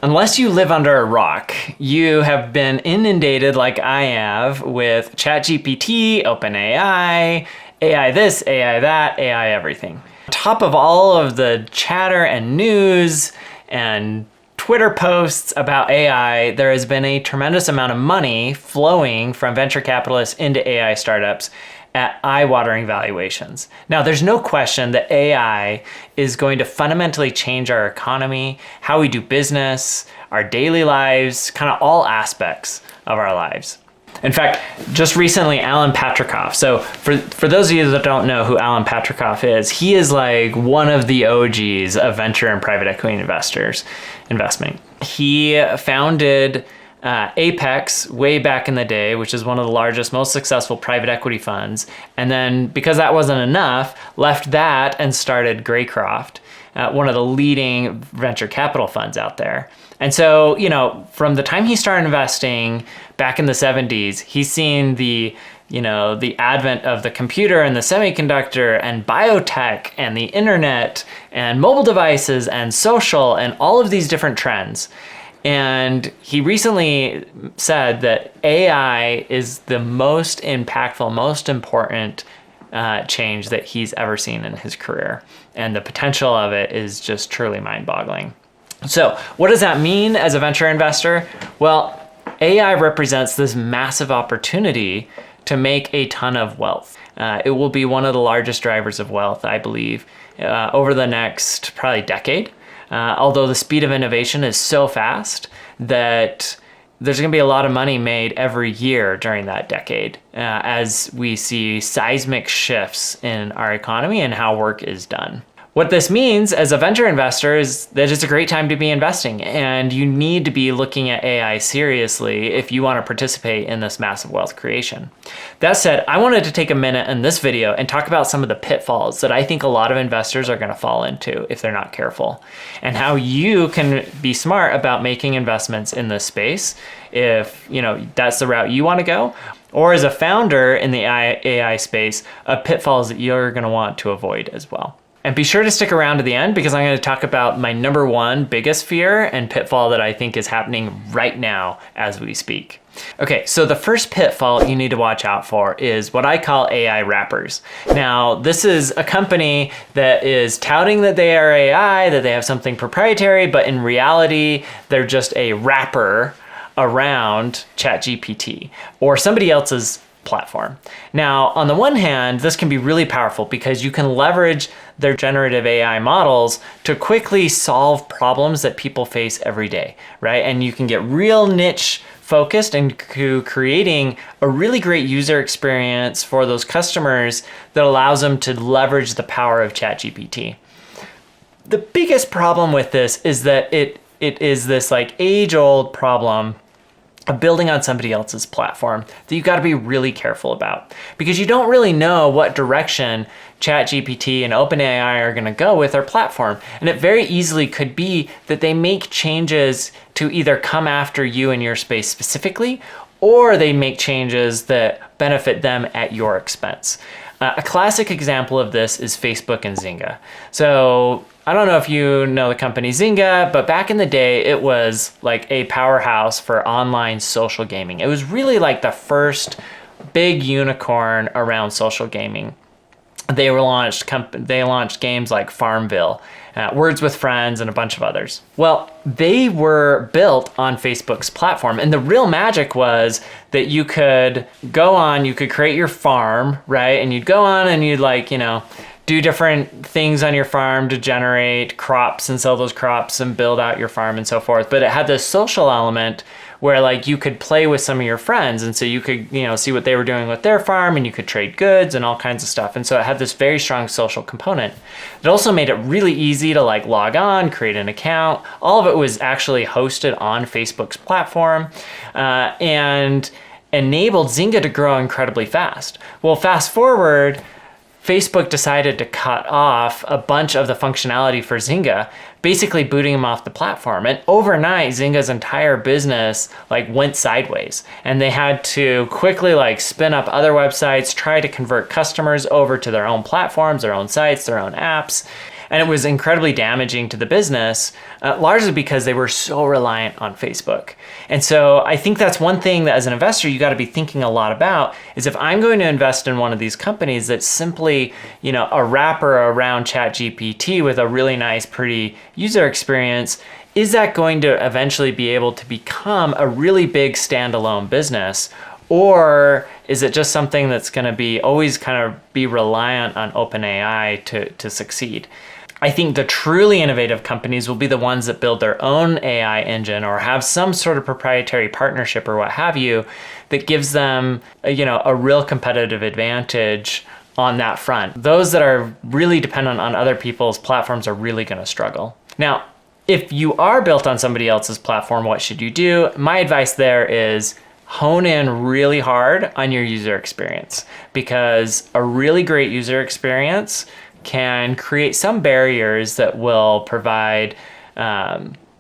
Unless you live under a rock, you have been inundated like I have with ChatGPT, OpenAI, AI this, AI that, AI everything. On top of all of the chatter and news and Twitter posts about AI, there has been a tremendous amount of money flowing from venture capitalists into AI startups at eye-watering valuations. Now, there's no question that AI is going to fundamentally change our economy, how we do business, our daily lives, kind of all aspects of our lives. In fact, just recently, Alan Patricof. So for those of you that don't know who Alan Patricof is, he is like one of the OGs of venture and private equity investment. He founded Apex way back in the day, which is one of the largest, most successful private equity funds. And then because that wasn't enough, left that and started Greycroft, one of the leading venture capital funds out there. And so, you know, from the time he started investing back in the 70s, he's seen the advent of the computer and the semiconductor and biotech and the internet and mobile devices and social and all of these different trends. And he recently said that AI is the most impactful, most important change that he's ever seen in his career. And the potential of it is just truly mind-boggling. So what does that mean as a venture investor? Well, AI represents this massive opportunity to make a ton of wealth. It will be one of the largest drivers of wealth, I believe, over the next probably decade. Although the speed of innovation is so fast that there's going to be a lot of money made every year during that decade as we see seismic shifts in our economy and how work is done. What this means as a venture investor is that it's a great time to be investing, and you need to be looking at AI seriously if you want to participate in this massive wealth creation. That said, I wanted to take a minute in this video and talk about some of the pitfalls that I think a lot of investors are going to fall into if they're not careful, and how you can be smart about making investments in this space if that's the route you want to go, or as a founder in the AI space, pitfalls that you're going to want to avoid as well. And be sure to stick around to the end because I'm going to talk about my number one biggest fear and pitfall that I think is happening right now as we speak. Okay, so the first pitfall you need to watch out for is what I call AI wrappers. Now, this is a company that is touting that they are AI, that they have something proprietary, but in reality, they're just a wrapper around ChatGPT or somebody else's platform. Now, on the one hand, this can be really powerful because you can leverage their generative AI models to quickly solve problems that people face every day, right? And you can get real niche focused into creating a really great user experience for those customers that allows them to leverage the power of ChatGPT. The biggest problem with this is that it is this like age-old problem of building on somebody else's platform that you've got to be really careful about because you don't really know what direction ChatGPT and OpenAI are going to go with their platform. And it very easily could be that they make changes to either come after you in your space specifically, or they make changes that benefit them at your expense. A classic example of this is Facebook and Zynga. So I don't know if you know the company Zynga, but back in the day, it was like a powerhouse for online social gaming. It was really like the first big unicorn around social gaming. They launched games like Farmville, Words with Friends, and a bunch of others. Well, they were built on Facebook's platform, and the real magic was that you could go on, you could create your farm, right? And you'd go on and you'd do different things on your farm to generate crops and sell those crops and build out your farm and so forth. But it had this social element where like you could play with some of your friends, and so you could see what they were doing with their farm, and you could trade goods and all kinds of stuff. And so it had this very strong social component. It also made it really easy to like log on, create an account. All of it was actually hosted on Facebook's platform, and enabled Zynga to grow incredibly fast. Well, fast forward, Facebook decided to cut off a bunch of the functionality for Zynga, basically booting them off the platform. And overnight, Zynga's entire business went sideways, and they had to quickly spin up other websites, try to convert customers over to their own platforms, their own sites, their own apps. And it was incredibly damaging to the business, largely because they were so reliant on Facebook. And so I think that's one thing that as an investor, you got to be thinking a lot about is if I'm going to invest in one of these companies that's simply, a wrapper around ChatGPT with a really nice, pretty user experience, is that going to eventually be able to become a really big standalone business? Or is it just something that's going to be always kind of be reliant on OpenAI to succeed? I think the truly innovative companies will be the ones that build their own AI engine or have some sort of proprietary partnership or what have you that gives them, a real competitive advantage on that front. Those that are really dependent on other people's platforms are really going to struggle. Now, if you are built on somebody else's platform, what should you do? My advice there is hone in really hard on your user experience, because a really great user experience can create some barriers that will provide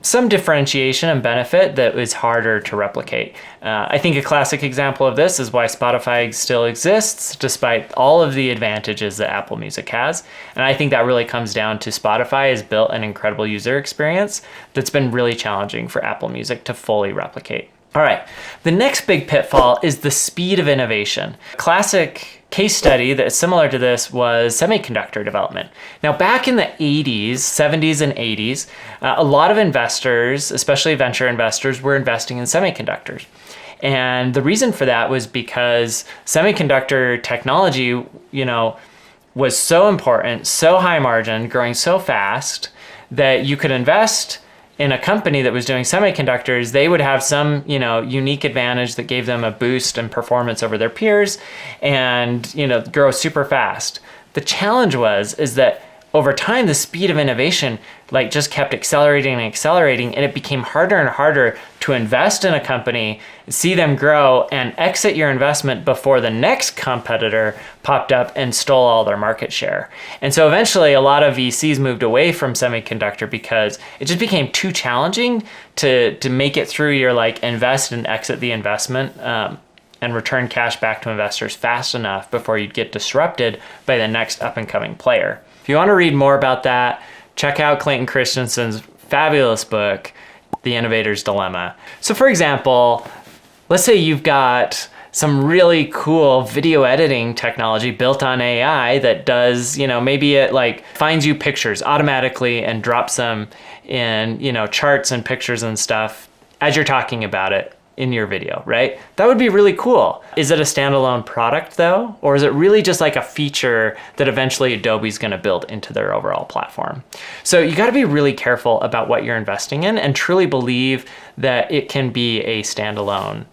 some differentiation and benefit that is harder to replicate. I think a classic example of this is why Spotify still exists despite all of the advantages that Apple Music has. And I think that really comes down to Spotify has built an incredible user experience that's been really challenging for Apple Music to fully replicate. All right, the next big pitfall is the speed of innovation. Classic case study that is similar to this was semiconductor development. Now, back in the 80s, 70s and 80s, a lot of investors, especially venture investors, were investing in semiconductors. And the reason for that was because semiconductor technology, was so important, so high margin, growing so fast that you could invest in a company that was doing semiconductors. They would have some, unique advantage that gave them a boost in performance over their peers and, grow super fast. The challenge is that over time, the speed of innovation just kept accelerating and accelerating, and it became harder and harder to invest in a company, see them grow, and exit your investment before the next competitor popped up and stole all their market share. And so eventually, a lot of VCs moved away from semiconductor because it just became too challenging to make it through your invest and exit the investment and return cash back to investors fast enough before you'd get disrupted by the next up-and-coming player. If you want to read more about that, check out Clayton Christensen's fabulous book, The Innovator's Dilemma. So for example, let's say you've got some really cool video editing technology built on AI that does, maybe it finds you pictures automatically and drops them in, charts and pictures and stuff as you're talking about it in your video, right? That would be really cool. Is it a standalone product though? Or is it really just a feature that eventually Adobe's gonna build into their overall platform? So you gotta be really careful about what you're investing in and truly believe that it can be a standalone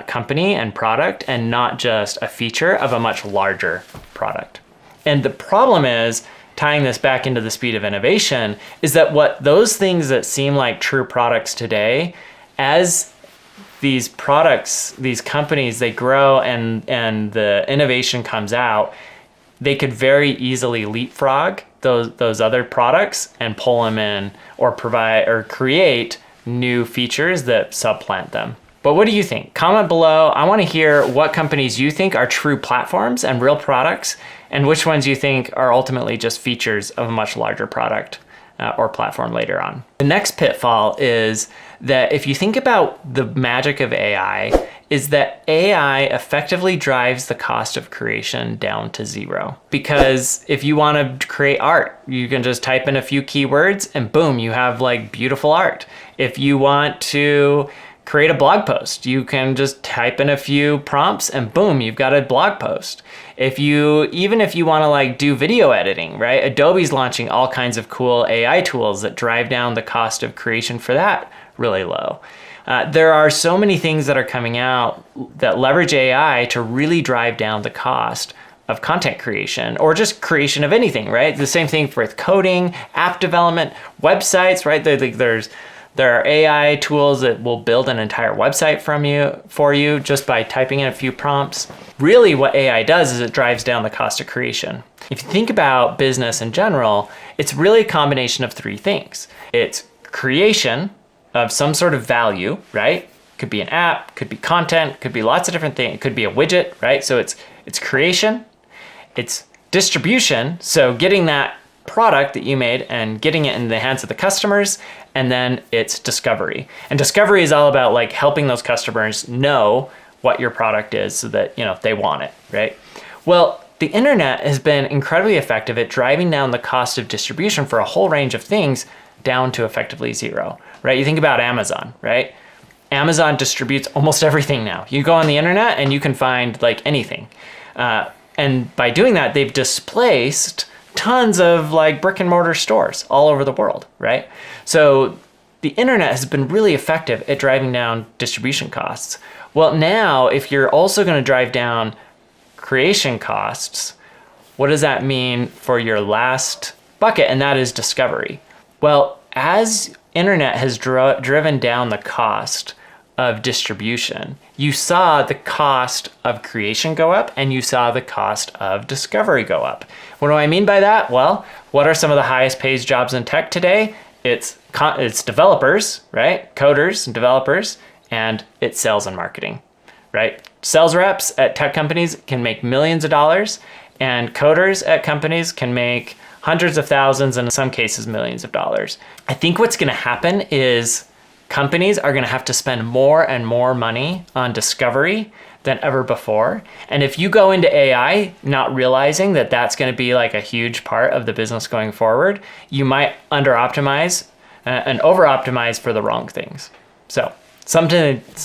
company and product and not just a feature of a much larger product. And the problem is, tying this back into the speed of innovation, is that what those things that seem like true products today, as these products, these companies, they grow and the innovation comes out, they could very easily leapfrog those other products and pull them in or provide or create new features that supplant them. But what do you think? Comment below. I want to hear what companies you think are true platforms and real products, and which ones you think are ultimately just features of a much larger product or platform later on. The next pitfall is that if you think about the magic of AI, is that AI effectively drives the cost of creation down to zero. Because if you want to create art, you can just type in a few keywords and boom, you have beautiful art. If you want to create a blog post, you can just type in a few prompts and boom, you've got a blog post. Even if you want to do video editing, right? Adobe's launching all kinds of cool AI tools that drive down the cost of creation for that really low. There are so many things that are coming out that leverage AI to really drive down the cost of content creation or just creation of anything, right? The same thing with coding, app development, websites, right? There are AI tools that will build an entire website for you just by typing in a few prompts. Really what AI does is it drives down the cost of creation. If you think about business in general, it's really a combination of three things. It's creation of some sort of value, right? Could be an app, could be content, could be lots of different things. It could be a widget, right? So it's creation, it's distribution. So getting that product that you made and getting it in the hands of the customers, and then it's discovery. And discovery is all about like helping those customers know what your product is so that, you know, they want it, right? Well, the internet has been incredibly effective at driving down the cost of distribution for a whole range of things down to effectively zero, right? You think about Amazon, right? Amazon distributes almost everything now. You go on the internet and you can find like anything. And by doing that, they've displaced tons of like brick and mortar stores all over the world, right? So the internet has been really effective at driving down distribution costs. Well, now if you're also going to drive down creation costs, what does that mean for your last bucket? And that is discovery. Well, as internet has driven down the cost of distribution, you saw the cost of creation go up and you saw the cost of discovery go up. What do I mean by that? Well, what are some of the highest paid jobs in tech today? It's developers, right? Coders and developers, and it's sales and marketing, right? Sales reps at tech companies can make millions of dollars, and coders at companies can make hundreds of thousands, and in some cases, millions of dollars. I think what's gonna happen is companies are gonna have to spend more and more money on discovery than ever before. And if you go into AI not realizing that that's gonna be like a huge part of the business going forward, you might under-optimize and over-optimize for the wrong things. So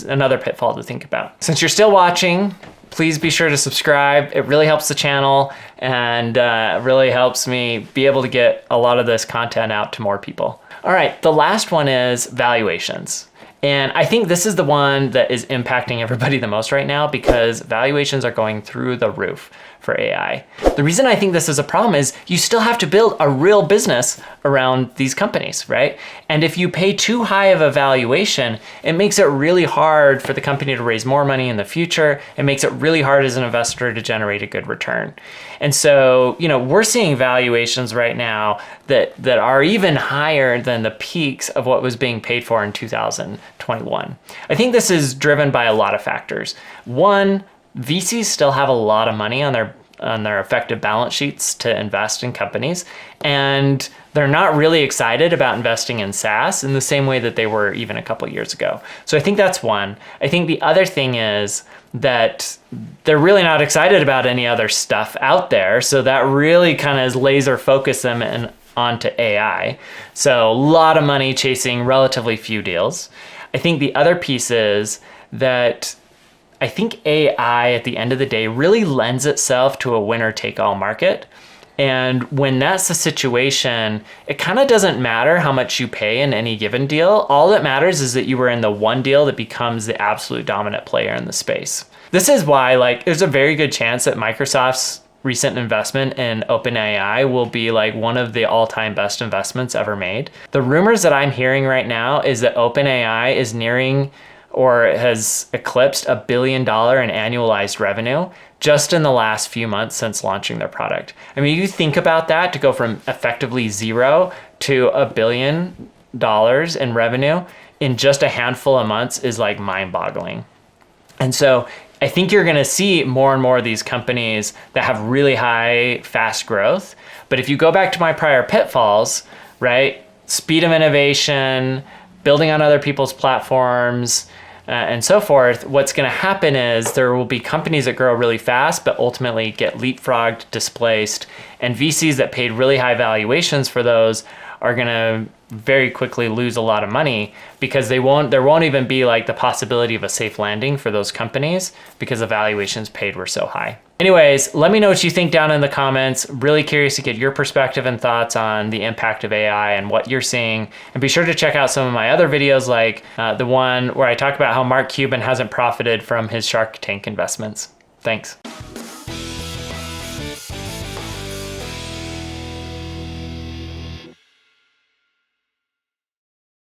another pitfall to think about. Since you're still watching, please be sure to subscribe. It really helps the channel and really helps me be able to get a lot of this content out to more people. All right, the last one is valuations. And I think this is the one that is impacting everybody the most right now because valuations are going through the roof for AI. The reason I think this is a problem is you still have to build a real business around these companies, right? And if you pay too high of a valuation, it makes it really hard for the company to raise more money in the future. It makes it really hard as an investor to generate a good return. And so, you know, we're seeing valuations right now that are even higher than the peaks of what was being paid for in 2021. I think this is driven by a lot of factors. One, VCs still have a lot of money on their effective balance sheets to invest in companies, and they're not really excited about investing in SaaS in the same way that they were even a couple years ago. So I think that's one. I think the other thing is that they're really not excited about any other stuff out there, so that really kind of laser focus them onto AI. So a lot of money chasing relatively few deals. I think the other piece is that I think AI at the end of the day really lends itself to a winner-take-all market. And when that's the situation, it kind of doesn't matter how much you pay in any given deal. All that matters is that you were in the one deal that becomes the absolute dominant player in the space. This is why, like, there's a very good chance that Microsoft's recent investment in OpenAI will be like one of the all-time best investments ever made. The rumors that I'm hearing right now is that OpenAI is nearing or has eclipsed $1 billion in annualized revenue just in the last few months since launching their product. I mean, you think about that, to go from effectively zero to $1 billion in revenue in just a handful of months is like mind-boggling. And so I think you're gonna see more and more of these companies that have really high, fast growth. But if you go back to my prior pitfalls, right? Speed of innovation, building on other people's platforms, and so forth, what's going to happen is there will be companies that grow really fast, but ultimately get leapfrogged, displaced, and VCs that paid really high valuations for those are going to very quickly lose a lot of money because there won't even be like the possibility of a safe landing for those companies because the valuations paid were so high. Anyways, let me know what you think down in the comments. Really curious to get your perspective and thoughts on the impact of AI and what you're seeing. And be sure to check out some of my other videos, like the one where I talk about how Mark Cuban hasn't profited from his Shark Tank investments. Thanks.